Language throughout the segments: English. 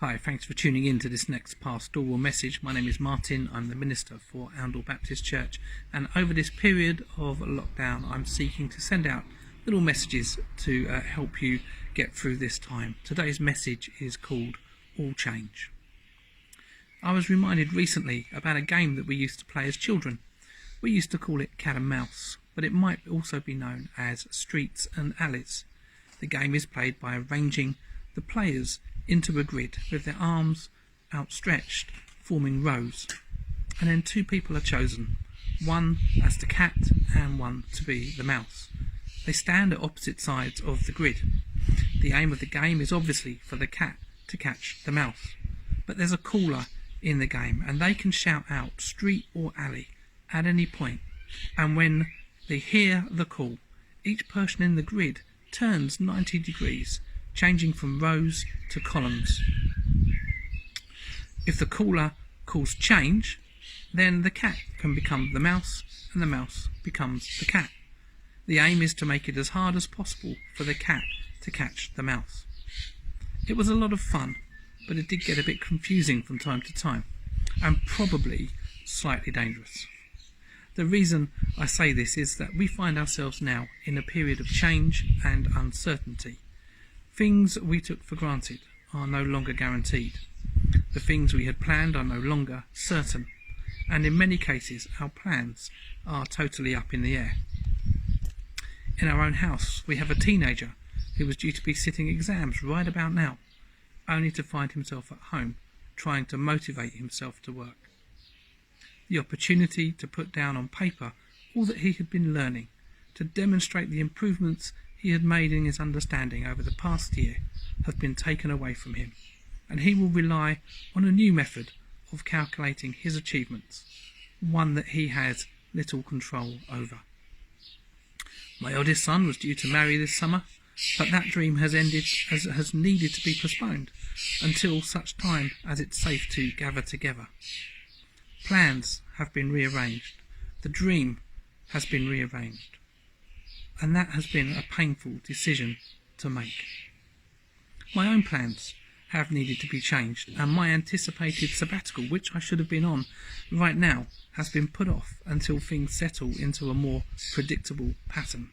Hi, thanks for tuning in to this next pastoral message. My name is Martin. I'm the minister for Oundle Baptist Church, and over this period of lockdown I'm seeking to send out little messages to help you get through this time. Today's message is called All Change. I was reminded recently about a game that we used to play as children. We used to call it cat and mouse, but it might also be known as streets and alleys. The game is played by arranging the players into a grid with their arms outstretched, forming rows, and then two people are chosen, one as the cat and one to be the mouse. They stand at opposite sides of the grid. The aim of the game is obviously for the cat to catch the mouse, but there's a caller in the game and they can shout out street or alley at any point, and when they hear the call, each person in the grid turns 90 degrees, changing from rows to columns. If the caller calls change, then the cat can become the mouse and the mouse becomes the cat. The aim is to make it as hard as possible for the cat to catch the mouse. It was a lot of fun, but it did get a bit confusing from time to time, and probably slightly dangerous. The reason I say this is that we find ourselves now in a period of change and uncertainty. Things we took for granted are no longer guaranteed. The things we had planned are no longer certain, and in many cases our plans are totally up in the air. In our own house we have a teenager who was due to be sitting exams right about now, only to find himself at home trying to motivate himself to work. The opportunity to put down on paper all that he had been learning, to demonstrate the improvements he had made in his understanding over the past year, have been taken away from him, and he will rely on a new method of calculating his achievements, one that he has little control over. My eldest son was due to marry this summer, but that dream has needed to be postponed until such time as it's safe to gather together. Plans have been rearranged. The dream has been rearranged. And that has been a painful decision to make. My own plans have needed to be changed, and my anticipated sabbatical, which I should have been on right now, has been put off until things settle into a more predictable pattern.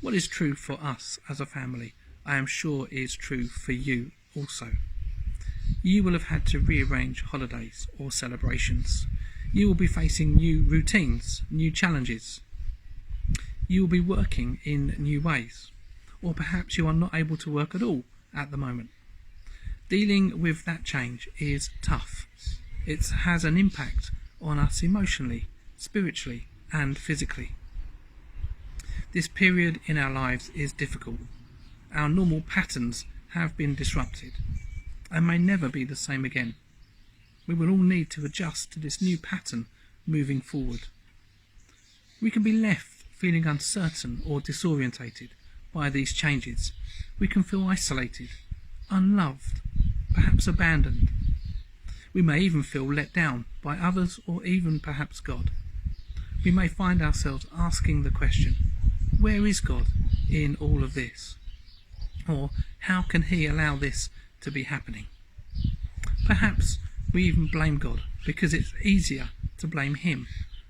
What is true for us as a family, I am sure is true for you also. You will have had to rearrange holidays or celebrations. You will be facing new routines, new challenges. You will be working in new ways, or perhaps you are not able to work at all at the moment. Dealing with that change is tough. It has an impact on us emotionally, spiritually, and physically. This period in our lives is difficult. Our normal patterns have been disrupted and may never be the same again. We will all need to adjust to this new pattern moving forward. We can be left feeling uncertain or disorientated by these changes. We can feel isolated, unloved, perhaps abandoned. We may even feel let down by others or even perhaps God. We may find ourselves asking the question, where is God in all of this? Or how can he allow this to be happening? Perhaps we even blame God because it's easier to blame him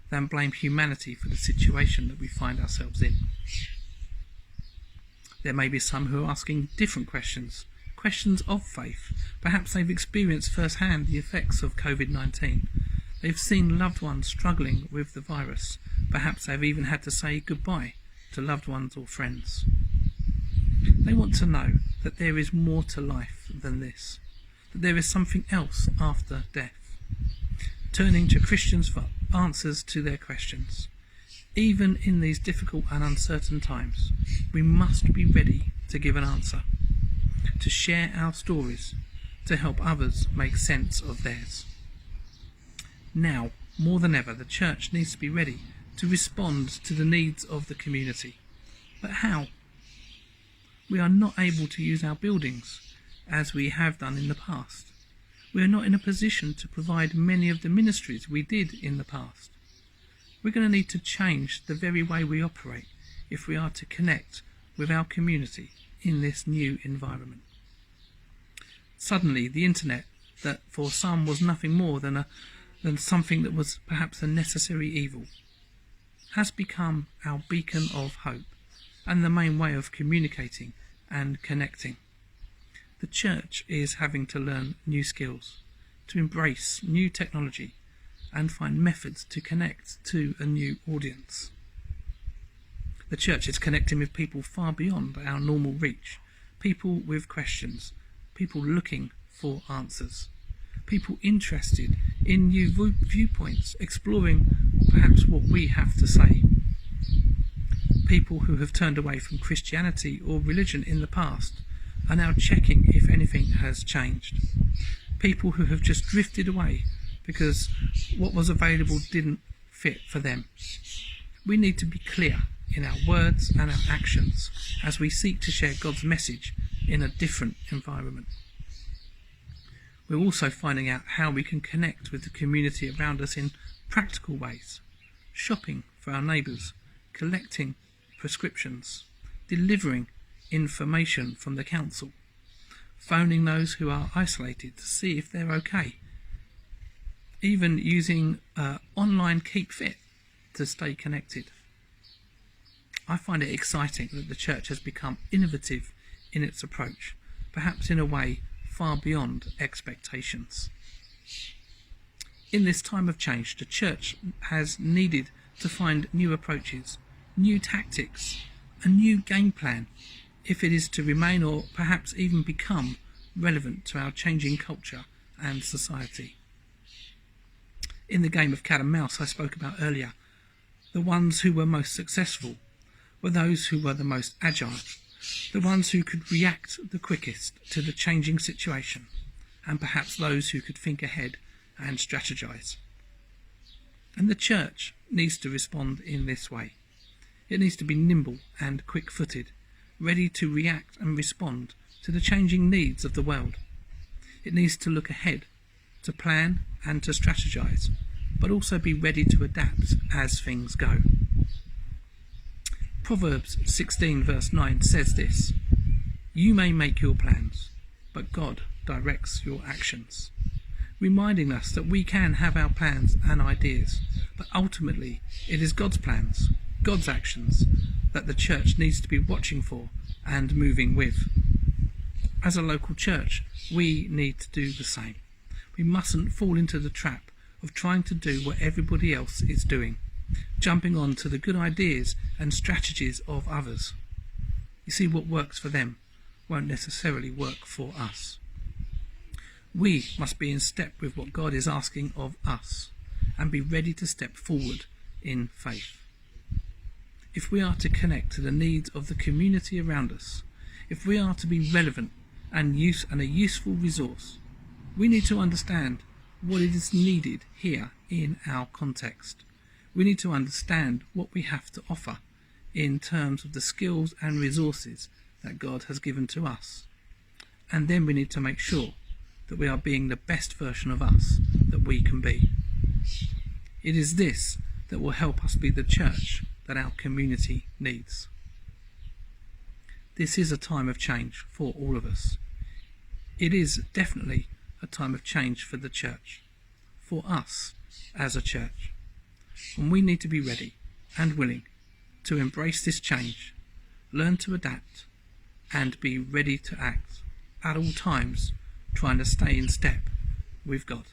than blame humanity for the situation that we find ourselves in. There may be some who are asking different questions of faith. Perhaps they've experienced firsthand the effects of COVID-19. They've seen loved ones struggling with the virus. Perhaps they've even had to say goodbye to loved ones or friends. They want to know that there is more to life than this, that there is something else after death. Turning to Christians for answers to their questions. Even in these difficult and uncertain times, we must be ready to give an answer, to share our stories, to help others make sense of theirs. Now, more than ever, the church needs to be ready to respond to the needs of the community. But how? We are not able to use our buildings as we have done in the past. We are not in a position to provide many of the ministries we did in the past. We're going to need to change the very way we operate if we are to connect with our community in this new environment. Suddenly the internet, that for some was nothing more than something that was perhaps a necessary evil, has become our beacon of hope and the main way of communicating and connecting. The church is having to learn new skills, to embrace new technology and find methods to connect to a new audience. The church is connecting with people far beyond our normal reach, people with questions, people looking for answers, people interested in new viewpoints, exploring perhaps what we have to say. People who have turned away from Christianity or religion in the past are now checking if anything has changed. People who have just drifted away because what was available didn't fit for them. We need to be clear in our words and our actions as we seek to share God's message in a different environment. We're also finding out how we can connect with the community around us in practical ways, shopping for our neighbours, collecting prescriptions, delivering information from the council, phoning those who are isolated to see if they're okay, even using online Keep Fit to stay connected. I find it exciting that the church has become innovative in its approach, perhaps in a way far beyond expectations. In this time of change, the church has needed to find new approaches, new tactics, a new game plan, if it is to remain or perhaps even become relevant to our changing culture and society. In the game of cat and mouse I spoke about earlier, the ones who were most successful were those who were the most agile, the ones who could react the quickest to the changing situation, and perhaps those who could think ahead and strategize. And the church needs to respond in this way. It needs to be nimble and quick-footed, ready to react and respond to the changing needs of the world. It needs to look ahead, to plan and to strategize, but also be ready to adapt as things go. Proverbs 16 verse 9 says this: "You may make your plans, but God directs your actions," reminding us that we can have our plans and ideas, but ultimately it is God's plans, God's actions, that the church needs to be watching for and moving with. As a local church, we need to do the same. We mustn't fall into the trap of trying to do what everybody else is doing, jumping on to the good ideas and strategies of others. You see, what works for them won't necessarily work for us. We must be in step with what God is asking of us and be ready to step forward in faith. If we are to connect to the needs of the community around us, if we are to be relevant and a useful resource, we need to understand what is needed here in our context. We need to understand what we have to offer in terms of the skills and resources that God has given to us. And then we need to make sure that we are being the best version of us that we can be. It is this that will help us be the church that our community needs. This is a time of change for all of us. It is definitely a time of change for the church, for us as a church. And we need to be ready and willing to embrace this change, learn to adapt, and be ready to act at all times, trying to stay in step with God.